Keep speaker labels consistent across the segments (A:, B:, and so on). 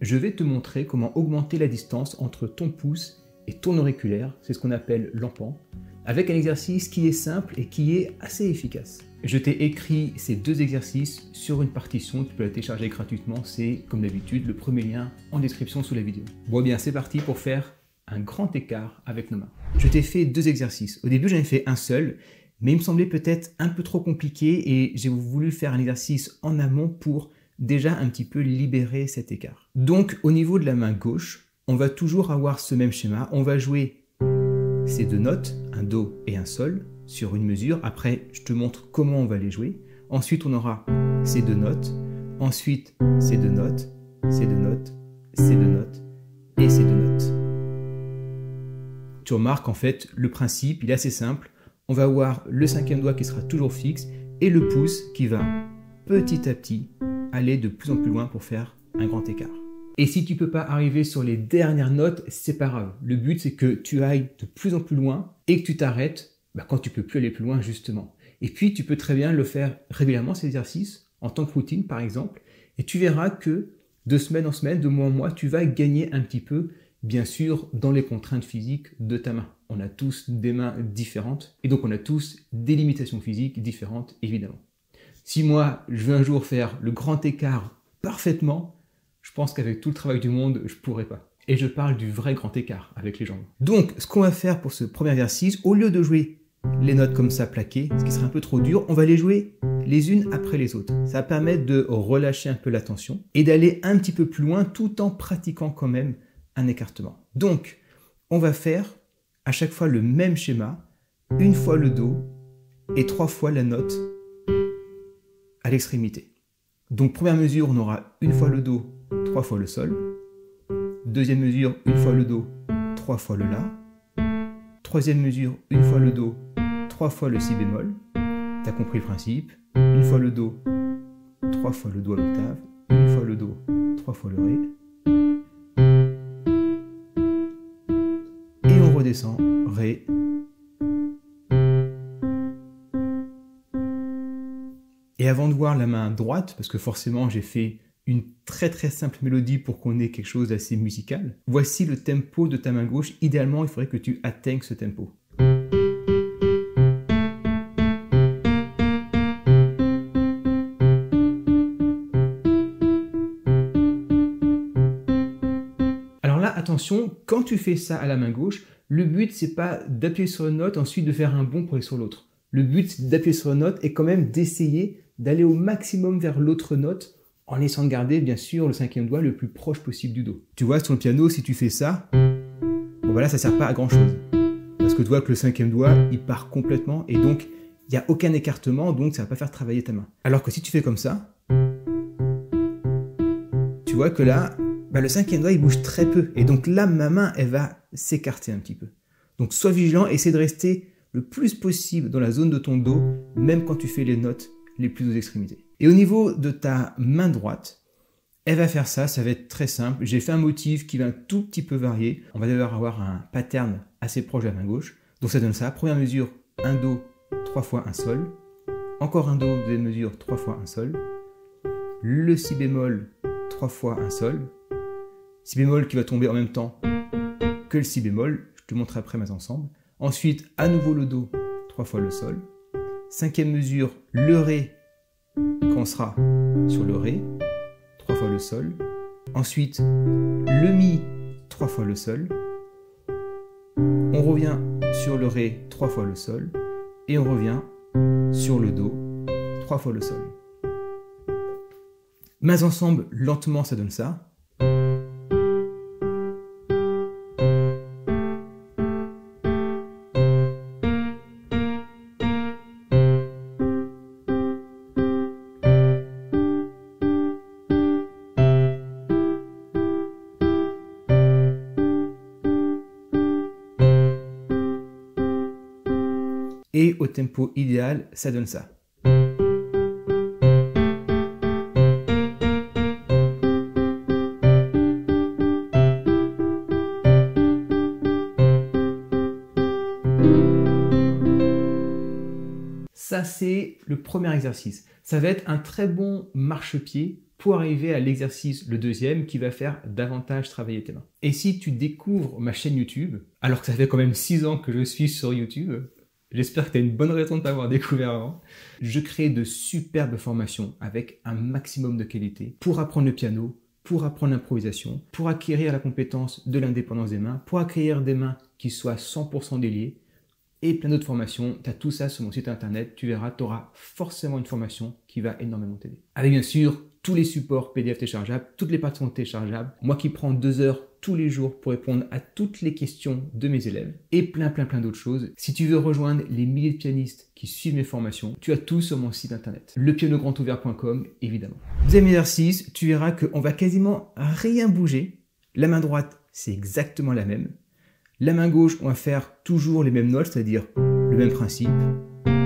A: je vais te montrer comment augmenter la distance entre ton pouce et ton auriculaire, c'est ce qu'on appelle l'empent, avec un exercice qui est simple et qui est assez efficace. Je t'ai écrit ces deux exercices sur une partition, tu peux la télécharger gratuitement, c'est comme d'habitude le premier lien en description sous la vidéo. Bon bien c'est parti pour faire un grand écart avec nos mains. Je t'ai fait deux exercices. Au début j'en ai fait un seul, mais il me semblait peut-être un peu trop compliqué et j'ai voulu faire un exercice en amont pour déjà un petit peu libérer cet écart. Donc au niveau de la main gauche, on va toujours avoir ce même schéma. On va jouer ces deux notes, un Do et un Sol, sur une mesure. Après, je te montre comment on va les jouer. Ensuite, on aura ces deux notes. Ensuite, ces deux notes, ces deux notes, ces deux notes et ces deux notes. Tu remarques en fait, le principe, il est assez simple. On va avoir le cinquième doigt qui sera toujours fixe et le pouce qui va petit à petit aller de plus en plus loin pour faire un grand écart. Et si tu ne peux pas arriver sur les dernières notes, c'est pas grave. Le but, c'est que tu ailles de plus en plus loin et que tu t'arrêtes quand tu ne peux plus aller plus loin, justement. Et puis, tu peux très bien le faire régulièrement, ces exercices, en tant que routine, par exemple. Et tu verras que de semaine en semaine, de mois en mois, tu vas gagner un petit peu, bien sûr, dans les contraintes physiques de ta main. On a tous des mains différentes et donc on a tous des limitations physiques différentes, évidemment. Si moi, je veux un jour faire le grand écart parfaitement, je pense qu'avec tout le travail du monde, je ne pourrais pas. Et je parle du vrai grand écart avec les jambes. Donc, ce qu'on va faire pour ce premier exercice, au lieu de jouer les notes comme ça plaquées, ce qui serait un peu trop dur, on va les jouer les unes après les autres. Ça va permettre de relâcher un peu la tension et d'aller un petit peu plus loin tout en pratiquant quand même un écartement. Donc, on va faire à chaque fois le même schéma, une fois le Do et 3 fois la note à l'extrémité. Donc, première mesure, on aura une fois le Do, 3 fois le Sol. Deuxième mesure, une fois le Do, 3 fois le La. Troisième mesure, une fois le Do, 3 fois le Si bémol. T'as compris le principe. Une fois le Do, 3 fois le Do à l'octave. Une fois le Do, 3 fois le Ré. Et on redescend, Ré. Et avant de voir la main droite, parce que forcément j'ai fait une très simple mélodie pour qu'on ait quelque chose d'assez musical, voici le tempo de ta main gauche. Idéalement, il faudrait que tu atteignes ce tempo. Alors là, attention, quand tu fais ça à la main gauche, le but c'est pas d'appuyer sur une note, ensuite de faire un bond pour aller sur l'autre. Le but c'est d'appuyer sur une note et quand même d'essayer d'aller au maximum vers l'autre note en essayant de garder bien sûr le cinquième doigt le plus proche possible du Do. Tu vois, sur le piano, si tu fais ça, bon voilà, ça sert pas à grand chose. Parce que tu vois que le cinquième doigt, il part complètement et donc il n'y a aucun écartement, donc ça va pas faire travailler ta main. Alors que si tu fais comme ça, tu vois que là, le cinquième doigt il bouge très peu et donc là ma main elle va s'écarter un petit peu. Donc sois vigilant, essaie de rester le plus possible dans la zone de ton Do, même quand tu fais les notes les plus aux extrémités. Et au niveau de ta main droite, elle va faire ça, ça va être très simple. J'ai fait un motif qui va un tout petit peu varier. On va devoir avoir un pattern assez proche de la main gauche. Donc ça donne ça. Première mesure, un Do, 3 fois un Sol. Encore un Do, deuxième mesure, 3 fois un Sol. Le Si bémol, 3 fois un Sol. Si bémol qui va tomber en même temps que le Si bémol. Je te montre après mes ensembles. Ensuite, à nouveau le Do, 3 fois le Sol. Cinquième mesure, le Ré, quand on sera sur le Ré, 3 fois le Sol. Ensuite, le Mi, 3 fois le Sol. On revient sur le Ré, 3 fois le Sol. Et on revient sur le Do, 3 fois le Sol. Mains ensemble, lentement, ça donne ça. Et au tempo idéal, ça donne ça. Ça, c'est le premier exercice. Ça va être un très bon marchepied pour arriver à l'exercice, le deuxième, qui va faire davantage travailler tes mains. Et si tu découvres ma chaîne YouTube, alors que ça fait quand même 6 ans que je suis sur YouTube, j'espère que tu as une bonne raison de t'avoir découvert avant, je crée de superbes formations avec un maximum de qualité pour apprendre le piano, pour apprendre l'improvisation, pour acquérir la compétence de l'indépendance des mains, pour acquérir des mains qui soient 100% déliées, et plein d'autres formations. Tu as tout ça sur mon site internet, tu verras, tu auras forcément une formation qui va énormément t'aider. Avec bien sûr tous les supports PDF téléchargeables, toutes les parties sont téléchargeables, moi qui prends 2 heures tous les jours pour répondre à toutes les questions de mes élèves, et plein d'autres choses. Si tu veux rejoindre les milliers de pianistes qui suivent mes formations, tu as tout sur mon site internet, lepianograndouvert.com évidemment. Deuxième exercice, tu verras qu'on va quasiment rien bouger. La main droite, c'est exactement la même. La main gauche, on va faire toujours les mêmes notes, c'est-à-dire le même principe,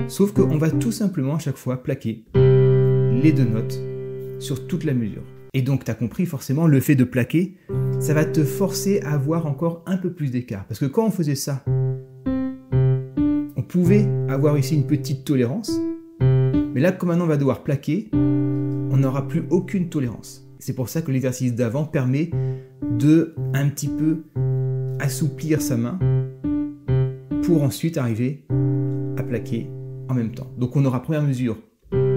A: sauf qu'on va tout simplement à chaque fois plaquer les 2 notes sur toute la mesure. Et donc, tu as compris forcément, le fait de plaquer, ça va te forcer à avoir encore un peu plus d'écart. Parce que quand on faisait ça, on pouvait avoir ici une petite tolérance, mais là, comme maintenant on va devoir plaquer, on n'aura plus aucune tolérance. C'est pour ça que l'exercice d'avant permet de un petit peu assouplir sa main pour ensuite arriver à plaquer en même temps. Donc on aura première mesure,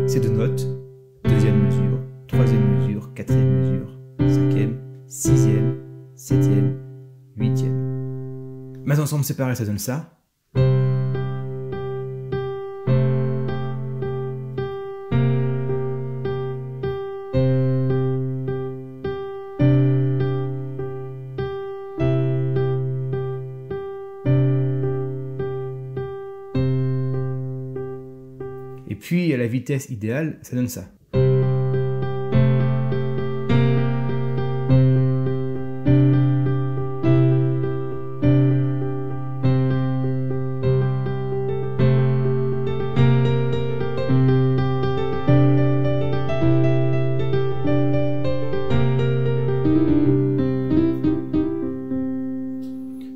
A: ces 2 notes, deuxième mesure, troisième mesure, quatrième mesure, cinquième, sixième, septième, huitième. Mais ensemble séparés, ça donne ça. Et puis, à la vitesse idéale, ça donne ça.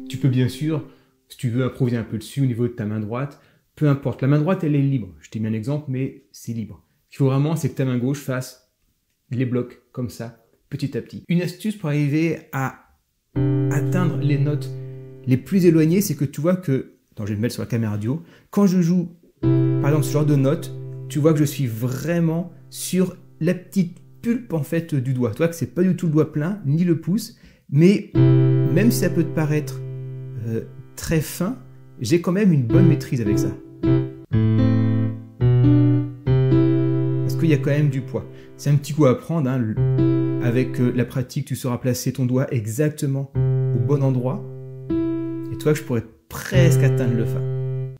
A: Tu peux bien sûr, si tu veux improviser un peu dessus au niveau de ta main droite, peu importe. La main droite, elle est libre. Je t'ai mis un exemple, mais c'est libre. Ce qu'il faut vraiment, c'est que ta main gauche fasse les blocs comme ça, petit à petit. Une astuce pour arriver à atteindre les notes les plus éloignées, c'est que tu vois que, attends, je vais me mettre sur la caméra audio, quand je joue, par exemple, ce genre de notes, tu vois que je suis vraiment sur la petite pulpe, en fait, du doigt. Tu vois que c'est pas du tout le doigt plein, ni le pouce, mais même si ça peut te paraître très fin, j'ai quand même une bonne maîtrise avec ça. Parce qu'il y a quand même du poids. C'est un petit coup à apprendre, hein. Avec la pratique, tu sauras placer ton doigt exactement au bon endroit. Et tu vois que je pourrais presque atteindre le fa.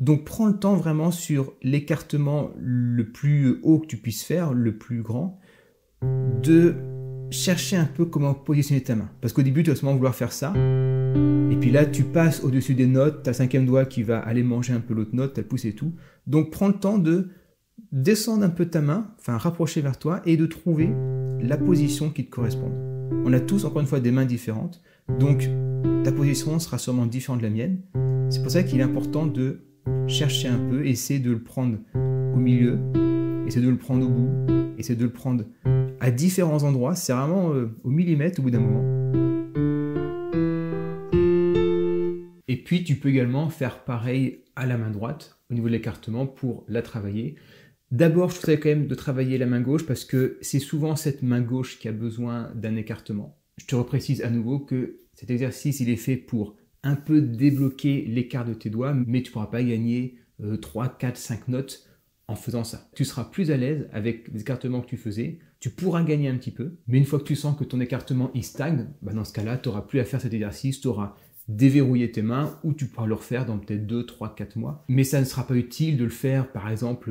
A: Donc prends le temps vraiment sur l'écartement le plus haut que tu puisses faire, le plus grand, de chercher un peu comment positionner ta main. Parce qu'au début, tu vas seulement vouloir faire ça. Et puis là, tu passes au-dessus des notes, tu as le 5e doigt qui va aller manger un peu l'autre note, tu as le pouce et tout. Donc prends le temps de descendre un peu ta main, enfin rapprocher vers toi et de trouver la position qui te corresponde. On a tous, encore une fois, des mains différentes. Donc ta position sera sûrement différente de la mienne. C'est pour ça qu'il est important de chercher un peu, essayer de le prendre au milieu, essayer de le prendre au bout, essayer de le prendre à différents endroits. C'est vraiment au millimètre au bout d'un moment. Et puis, tu peux également faire pareil à la main droite, au niveau de l'écartement, pour la travailler. D'abord, je trouverais quand même de travailler la main gauche, parce que c'est souvent cette main gauche qui a besoin d'un écartement. Je te reprécise à nouveau que cet exercice, il est fait pour un peu débloquer l'écart de tes doigts, mais tu ne pourras pas gagner 3, 4, 5 notes en faisant ça. Tu seras plus à l'aise avec les écartements que tu faisais, tu pourras gagner un petit peu, mais une fois que tu sens que ton écartement il stagne, dans ce cas-là, tu n'auras plus à faire cet exercice, tu auras déverrouiller tes mains ou tu pourras le refaire dans peut-être 2, 3, 4 mois. Mais ça ne sera pas utile de le faire par exemple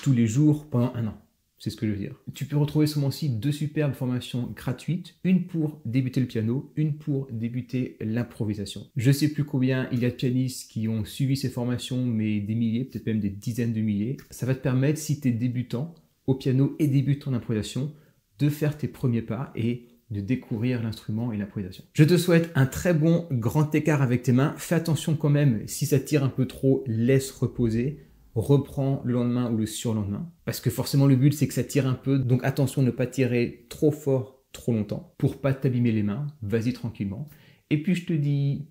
A: tous les jours pendant 1 an. C'est ce que je veux dire. Tu peux retrouver sur mon site 2 superbes formations gratuites, une pour débuter le piano, une pour débuter l'improvisation. Je sais plus combien il y a de pianistes qui ont suivi ces formations, mais des milliers, peut-être même des dizaines de milliers. Ça va te permettre, si tu es débutant au piano et débutant en improvisation, de faire tes premiers pas et de découvrir l'instrument et l'improvisation. Je te souhaite un très bon grand écart avec tes mains. Fais attention quand même, si ça tire un peu trop, laisse reposer. reprends le lendemain ou le surlendemain. Parce que forcément le but c'est que ça tire un peu, donc attention à ne pas tirer trop fort, trop longtemps, pour pas t'abîmer les mains, vas-y tranquillement. Et puis je te dis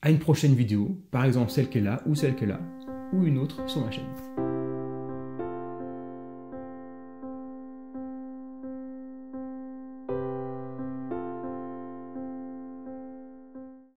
A: à une prochaine vidéo, par exemple celle qui est là, ou celle qui est là, ou une autre sur ma chaîne.